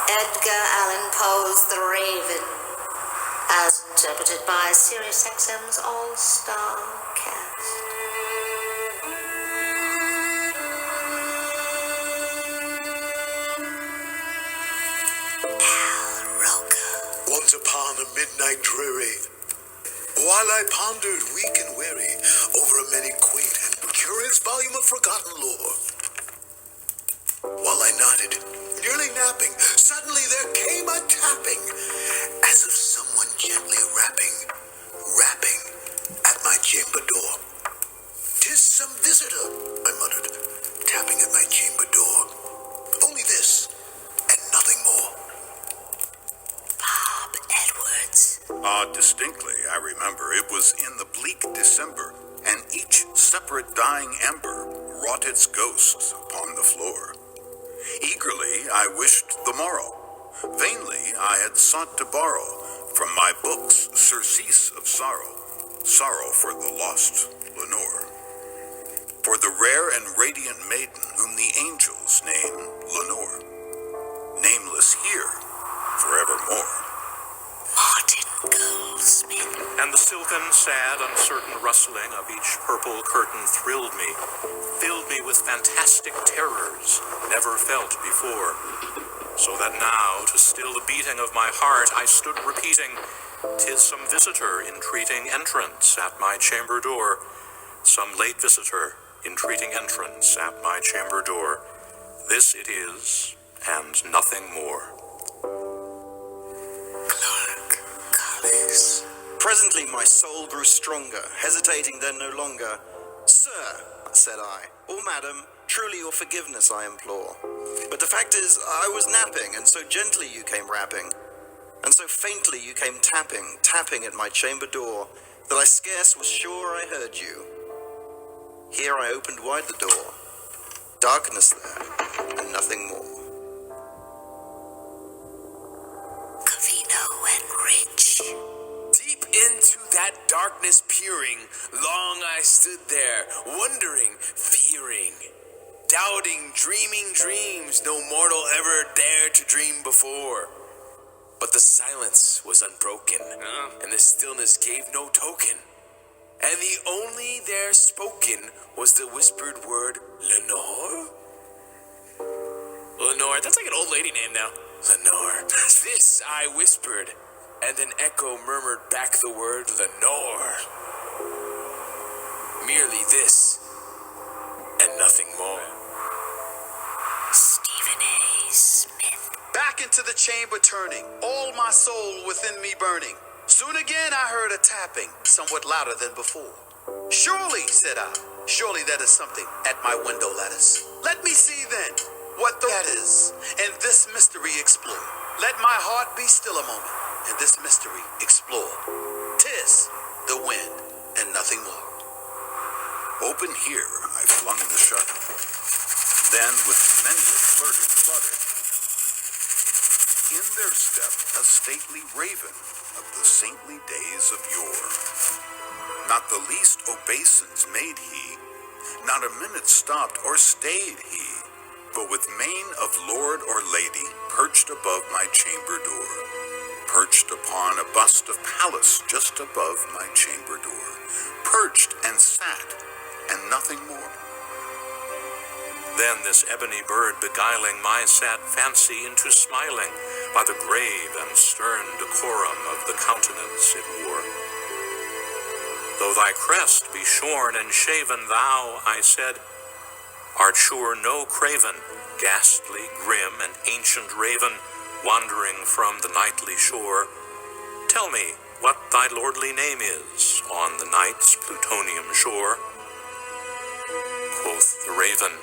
Edgar Allan Poe's The Raven, as interpreted by SiriusXM's all-star cast. Al Roker. Once upon a midnight dreary, while I pondered weak and weary over a many quaint and curious volume of forgotten lore, while I nodded, nearly napping, suddenly there came a tapping, as of someone gently rapping at my chamber door. "'Tis some visitor," I muttered, tapping at my chamber door. "Only this, and nothing more." Bob Edwards. Distinctly, I remember. It was in the bleak December, and each separate dying ember wrought its ghosts upon the floor. Eagerly I wished the morrow. Vainly I had sought to borrow from my books surcease of sorrow, sorrow for the lost Lenore, for the rare and radiant maiden whom the angels name Lenore, nameless here forevermore. Martin Goldsmith. And the silken, sad, uncertain rustling of each purple curtain thrilled me, filled me with fantastic terrors never felt before, so that now, to still the beating of my heart, I stood repeating, "'Tis some visitor entreating entrance at my chamber door, some late visitor entreating entrance at my chamber door. This it is, and nothing more." Clark Collis. Presently my soul grew stronger, hesitating then no longer. "Sir," said I, "or madam, truly your forgiveness I implore. But the fact is, I was napping, and so gently you came rapping, and so faintly you came tapping at my chamber door, that I scarce was sure I heard you. Here I opened wide the door. Darkness there, and nothing more." Covino and Rich. Deep into that darkness peering, long I stood there, wondering, fearing, doubting, dreaming dreams no mortal ever dared to dream before. But the silence was unbroken, and the stillness gave no token, and the only there spoken was the whispered word, "Lenore?" Lenore, that's like an old lady name now. Lenore. This I whispered, and an echo murmured back the word Lenore. Merely this, and nothing more. Stephen A. Smith. Back into the chamber turning, all my soul within me burning. Soon again I heard a tapping, somewhat louder than before. "Surely," said I, "surely that is something at my window lattice. Let me see then what that is, and this mystery explore. Let my heart be still a moment, and this mystery explore. 'Tis the wind, and nothing more." Open here I flung the shutter. Then with many a flirting flutter, in there stepped a stately raven of the saintly days of yore. Not the least obeisance made he, not a minute stopped or stayed he, but with mane of lord or lady perched above my chamber door, perched upon a bust of Pallas just above my chamber door, perched and sat, and nothing more. Then this ebony bird beguiling my sad fancy into smiling by the grave and stern decorum of the countenance it wore. "Though thy crest be shorn and shaven, thou," I said, "art sure no craven, ghastly, grim, and ancient raven, wandering from the nightly shore. Tell me what thy lordly name is on the night's plutonium shore." Quoth the raven,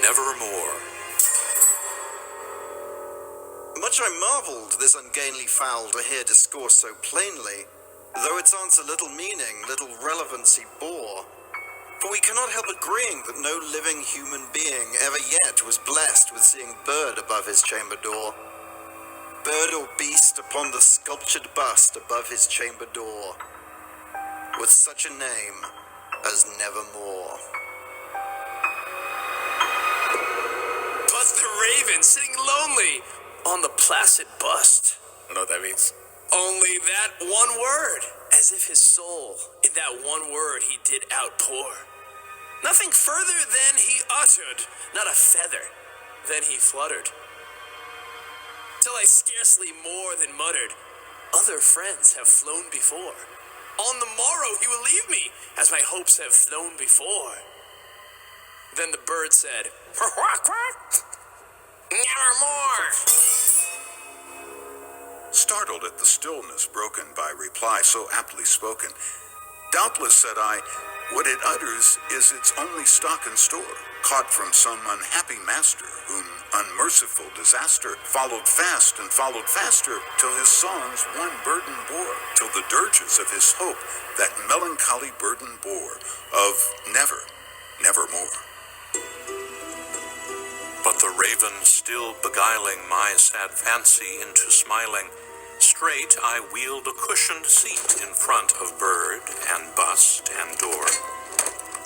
"Nevermore." Much I marvelled this ungainly fowl to hear discourse so plainly, though its answer little meaning, little relevancy bore. For we cannot help agreeing that no living human being ever yet was blessed with seeing bird above his chamber door. Bird or beast upon the sculptured bust above his chamber door, with such a name as Nevermore. But the raven, sitting lonely on the placid bust. I don't know what that means. Only that one word, as if his soul, in that one word he did outpour. Nothing further than he uttered, not a feather, then he fluttered. Till I scarcely more than muttered, other friends have flown before. On the morrow he will leave me, as my hopes have flown before. Then the bird said, nevermore. Startled at the stillness broken by reply so aptly spoken, doubtless, said I, what it utters is its only stock and store, caught from some unhappy master, whom unmerciful disaster followed fast and followed faster, till his songs one burden bore, till the dirges of his hope that melancholy burden bore, of never, nevermore. But the raven still beguiling my sad fancy into smiling, straight I wheeled a cushioned seat in front of bird and bust and door.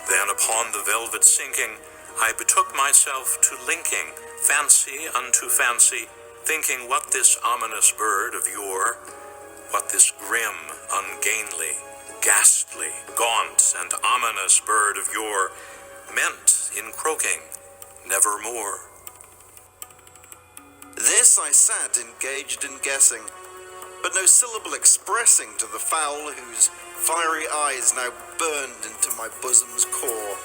Then upon the velvet sinking, I betook myself to linking fancy unto fancy, thinking what this ominous bird of yore, what this grim, ungainly, ghastly, gaunt, and ominous bird of yore meant in croaking nevermore. This I sat engaged in guessing, but no syllable expressing to the fowl whose fiery eyes now burned into my bosom's core.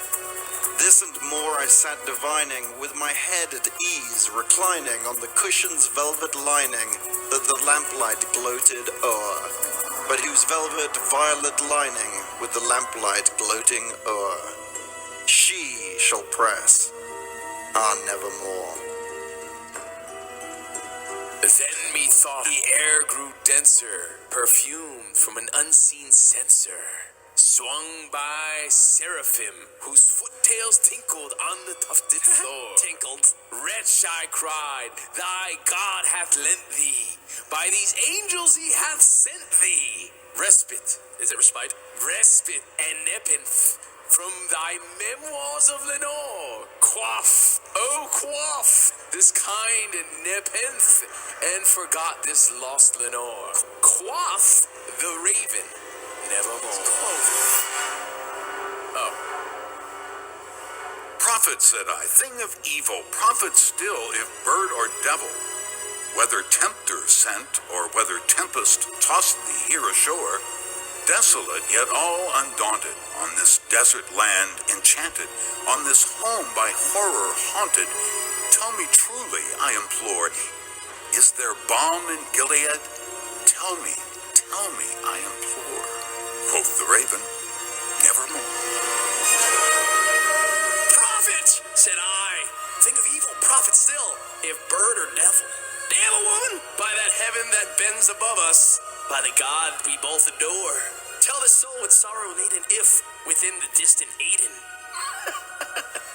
This and more I sat divining, with my head at ease reclining on the cushion's velvet lining that the lamplight gloated o'er, but whose velvet violet lining with the lamplight gloating o'er she shall press, nevermore. Then methought the air grew denser, perfumed from an unseen censer, swung by seraphim, whose foot-tails tinkled on the tufted floor. Tinkled. Wretch, I cried, thy God hath lent thee, by these angels he hath sent thee. Respite, is it respite? Respite and nepenthe, from thy memoirs of Lenore. Quaff, oh quaff, this kind nepenthe, and forgot this lost Lenore. Quaff the raven nevermore. Oh. Prophet, said I, thing of evil, prophet still, if bird or devil, whether tempter sent or whether tempest tossed thee here ashore, desolate yet all undaunted, on this desert land enchanted, on this home by horror haunted, tell me truly, I implore, is there balm in Gilead? Tell me, I implore. Quoth the raven, nevermore. Prophet, said I, thing of evil, prophet still, if bird or devil. Damn a woman, by that heaven that bends above us, by the God we both adore. Tell the soul with sorrow laden if within the distant Aden.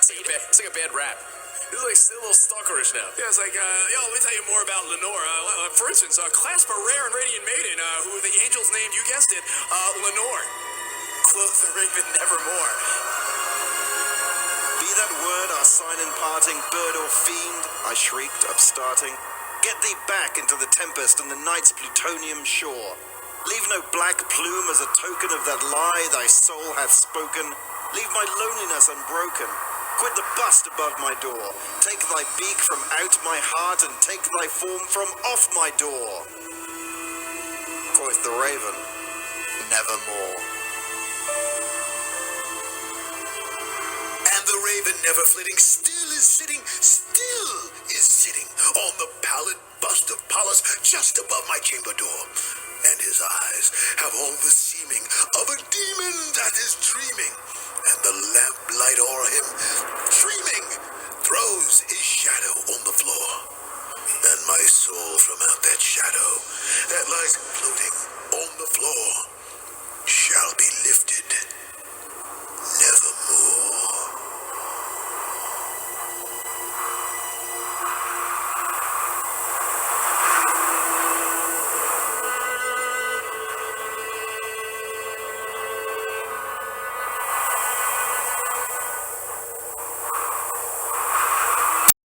It's like a bad rap. This is like still a little stalkerish now. Yeah, it's like, let me tell you more about Lenore. For instance, clasp a rare and radiant maiden, who the angels named, you guessed it, Lenore. Quoth the raven nevermore. Be that word our sign in parting, bird or fiend, I shrieked, upstarting. Get thee back into the tempest and the night's plutonium shore. Leave no black plume as a token of that lie thy soul hath spoken. Leave my loneliness unbroken. Quit the bust above my door. Take thy beak from out my heart and take thy form from off my door. Quoth the raven, nevermore. And the raven, never flitting, still is sitting on the pallid bust of Pallas just above my chamber door. And his eyes have all the seeming of a demon that is dreaming, and the lamplight o'er him, dreaming, throws his shadow on the floor. And my soul from out that shadow that lies floating on the floor shall be lifted